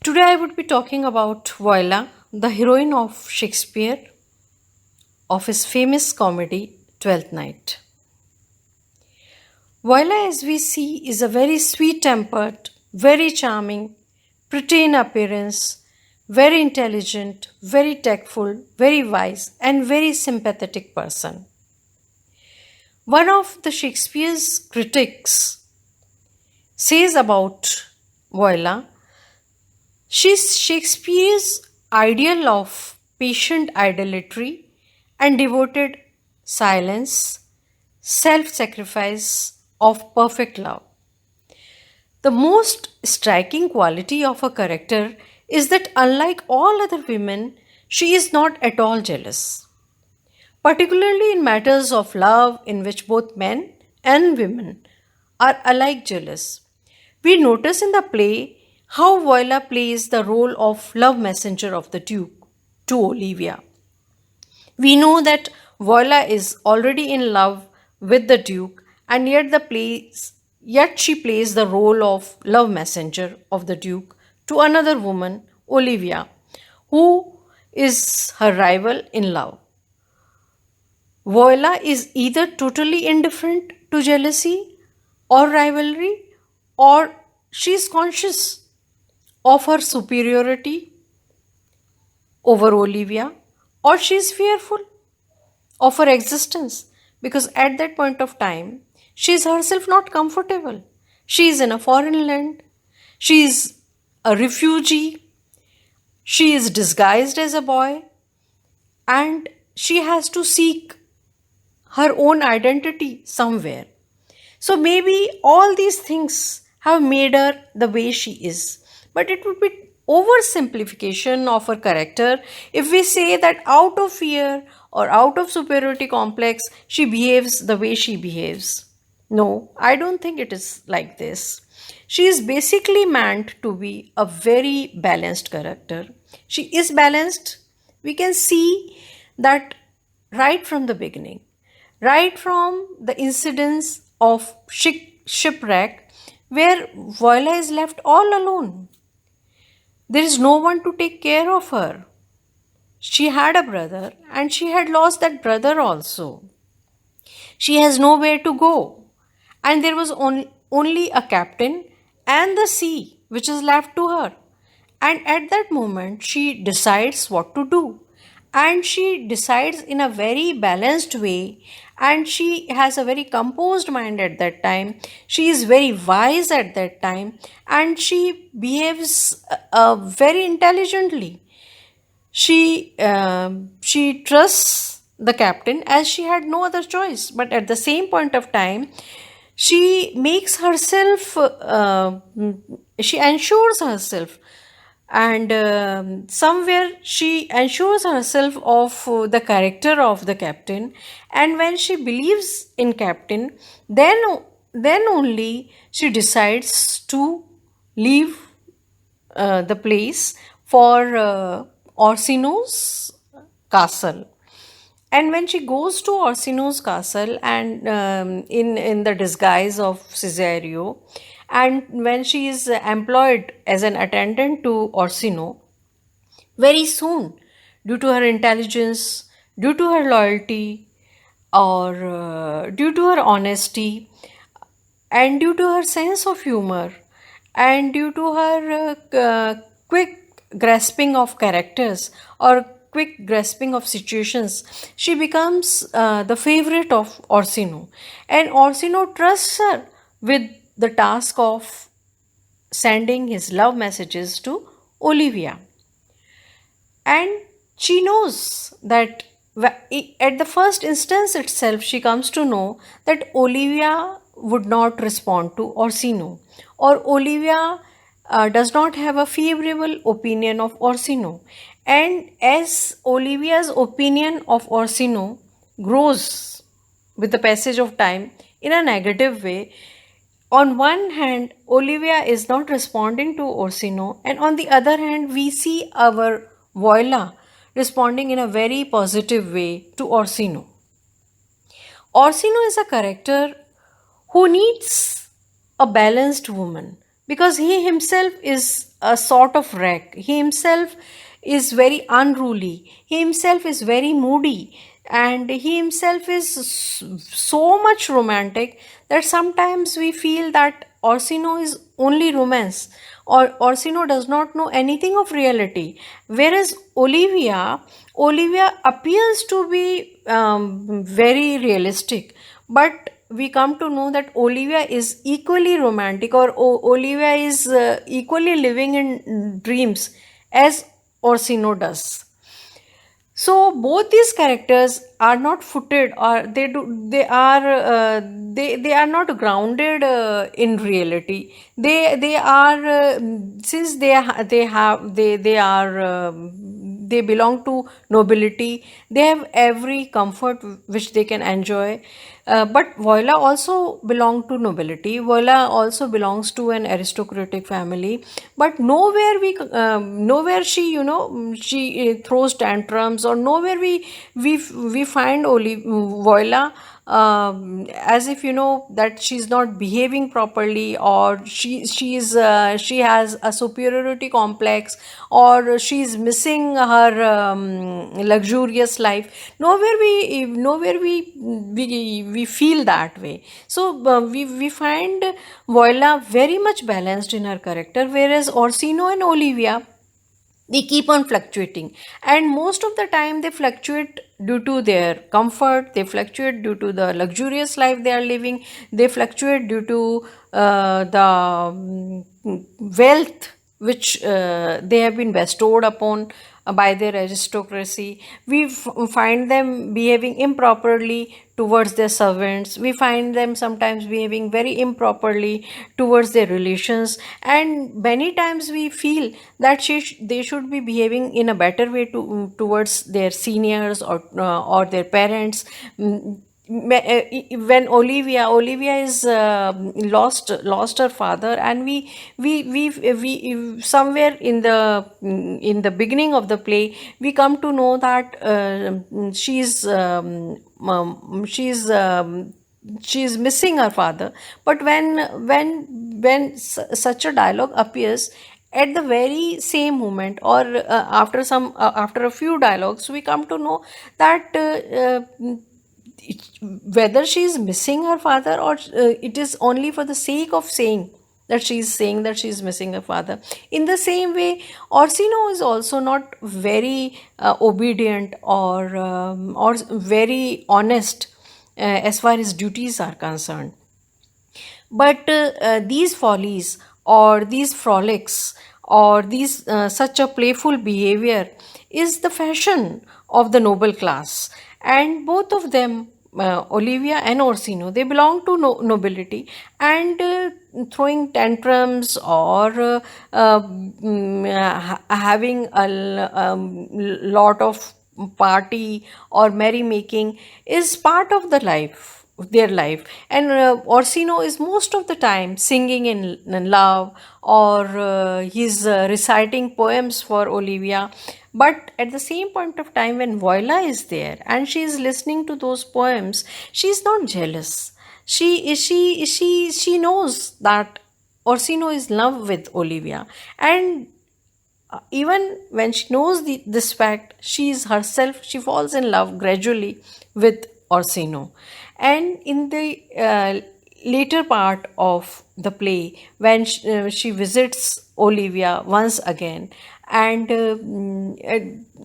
Today I would be talking about Viola, the heroine of Shakespeare, of his famous comedy Twelfth Night. Viola, as we see, is a very sweet tempered, very charming, pretty in appearance, very intelligent, very tactful, very wise, and very sympathetic person. One of the Shakespeare's critics says about Viola, she's Shakespeare's ideal of patient idolatry and devoted silence, self sacrifice of perfect love. The most striking quality of her character is that, unlike all other women, she is not at all jealous, particularly in matters of love in which both men and women are alike jealous. We notice in the play how Viola plays the role of love messenger of the Duke to Olivia. We know that Viola is already in love with the Duke, and yet she plays the role of love messenger of the Duke to another woman, Olivia, who is her rival in love. Viola is either totally indifferent to jealousy or rivalry, or she is conscious of her superiority over Olivia, or she is fearful of her existence because at that point of time she is herself not comfortable. She is in a foreign land, she is a refugee, she is disguised as a boy, and she has to seek her own identity somewhere. So maybe all these things have made her the way she is. But it would be oversimplification of her character if we say that out of fear or out of superiority complex she behaves the way she behaves. No, I don't think it is like this. She is basically meant to be a very balanced character. She is balanced. We can see that right from the beginning, right from the incidents of shipwreck, where Viola is left all alone. There is no one to take care of her. She had a brother and she had lost that brother also. She has nowhere to go. And there was only a captain and the sea which is left to her. And at that moment, she decides what to do. And she decides in a very balanced way, and she has a very composed mind at that time. She is very wise at that time, and she behaves very intelligently. She trusts the captain as she had no other choice, but at the same point of time she makes herself she ensures herself, and somewhere she ensures herself of the character of the captain, and when she believes in captain, then only she decides to leave the place for Orsino's castle. And when she goes to Orsino's castle and in the disguise of Cesario, and when she is employed as an attendant to Orsino, very soon, due to her intelligence, due to her loyalty, or due to her honesty, and due to her sense of humor, and due to her quick grasping of characters or quick grasping of situations, she becomes the favorite of Orsino. And Orsino trusts her with the task of sending his love messages to Olivia. And she knows that at the first instance itself, she comes to know that Olivia would not respond to Orsino, or Olivia does not have a favorable opinion of Orsino. And as Olivia's opinion of Orsino grows with the passage of time in a negative way, on one hand, Olivia is not responding to Orsino, and on the other hand, we see our Viola responding in a very positive way to Orsino. Orsino is a character who needs a balanced woman because he himself is a sort of wreck. He himself is very unruly. He himself is very moody. And he himself is so much romantic that sometimes we feel that Orsino is only romance, or Orsino does not know anything of reality. Whereas Olivia appears to be very realistic, but we come to know that Olivia is equally romantic, or Olivia is equally living in dreams as Orsino does. So both these characters are not footed, or they are not grounded in reality. They are since they have they are they belong to nobility. They have every comfort which they can enjoy. But Voila also belonged to nobility. Voila also belongs to an aristocratic family. But nowhere she, she throws tantrums, or nowhere we find Voila as if, that she's not behaving properly, or she has a superiority complex, or she's missing her luxurious life. Nowhere we feel that way. So we find Voila very much balanced in her character, whereas Orsino and Olivia, they keep on fluctuating, and most of the time they fluctuate due to their comfort, they fluctuate due to the luxurious life they are living, they fluctuate due to the wealth which they have been bestowed upon by their aristocracy. Find them behaving improperly towards their servants. We find them sometimes behaving very improperly towards their relations, and many times we feel that they should be behaving in a better way towards their seniors, or their parents. When Olivia is lost her father, and we somewhere in the beginning of the play we come to know that she's missing her father. But when such a dialogue appears, at the very same moment, or after a few dialogues, we come to know that whether she is missing her father, or it is only for the sake of saying that she is saying that she is missing her father. In the same way, Orsino is also not very obedient, or very honest as far as duties are concerned. But these follies, or these frolics, or these such a playful behavior is the fashion of the noble class. And both of them, Olivia and Orsino, they belong to nobility, and throwing tantrums, or having lot of party or merrymaking is part of their life. And Orsino is most of the time singing in love, or he's reciting poems for Olivia. But at the same point of time, when Voila is there and she is listening to those poems, she is not jealous. She knows that Orsino is in love with Olivia, and even when she knows this fact, she falls in love gradually with Orsino. And in the later part of the play, when she visits Olivia once again, and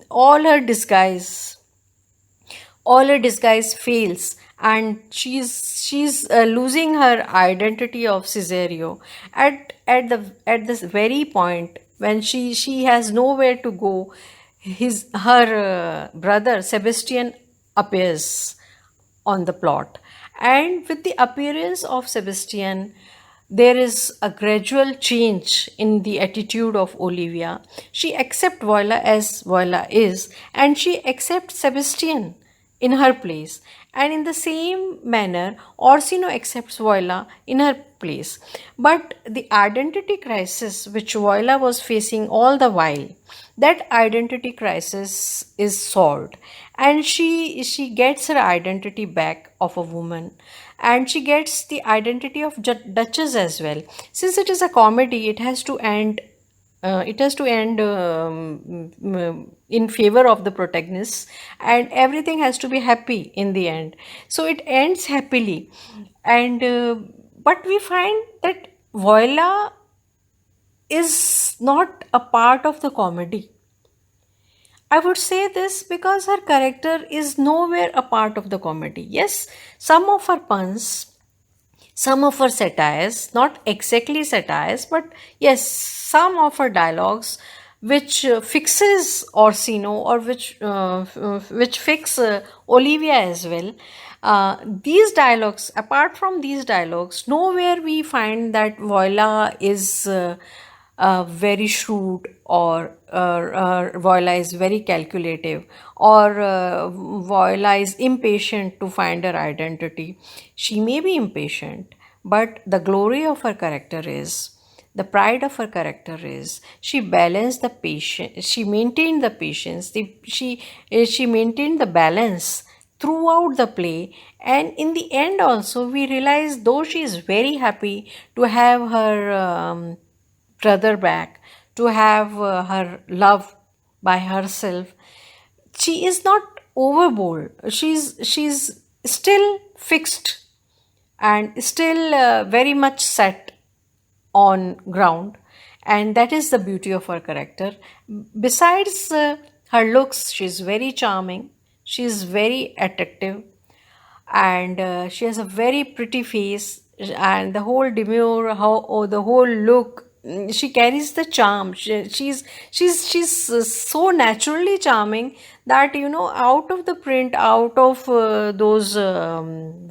all her disguise fails, and she's losing her identity of Cesario at this very point, when she has nowhere to go. Her brother Sebastian appears on the plot, and with the appearance of Sebastian, there is a gradual change in the attitude of Olivia. She accepts Voila as Voila is, and she accepts Sebastian in her place. And in the same manner, Orsino accepts Voila in her place. But the identity crisis which Voila was facing all the while, that identity crisis is solved, and she gets her identity back of a woman, and she gets the identity of Duchess as well. Since it is a comedy, it has to end it has to end in favor of the protagonist, and everything has to be happy in the end. So it ends happily, and but we find that Voila is not a part of the comedy. I would say this because her character is nowhere a part of the comedy. Yes, some of her puns, some of her satires, not exactly satires, but yes, some of her dialogues which fixes Orsino, or which fix Olivia as well. These dialogues, apart from these dialogues, nowhere we find that Voila is very shrewd, or Voila is very calculative, or Voila is impatient to find her identity. She may be impatient, but the glory of her character is, the pride of her character is, she balanced the patience, she maintained the patience, she maintained the balance throughout the play. And in the end also, we realize, though she is very happy to have her brother back, to have her love by herself, she is not overboard. She's still fixed and still very much set on ground, and that is the beauty of her character. Besides her looks, she's very charming, she's very attractive, and she has a very pretty face, and the whole demure, how, or the whole look, she carries the charm. She's so naturally charming that, out of the print, out of those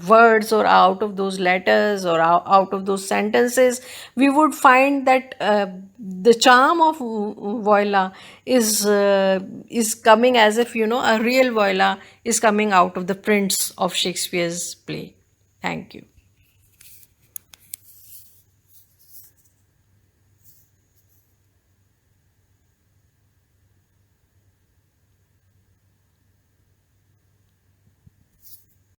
words, or out of those letters, or out of those sentences, we would find that the charm of Voila is coming, as if, a real Voila is coming out of the prints of Shakespeare's play. Thank you.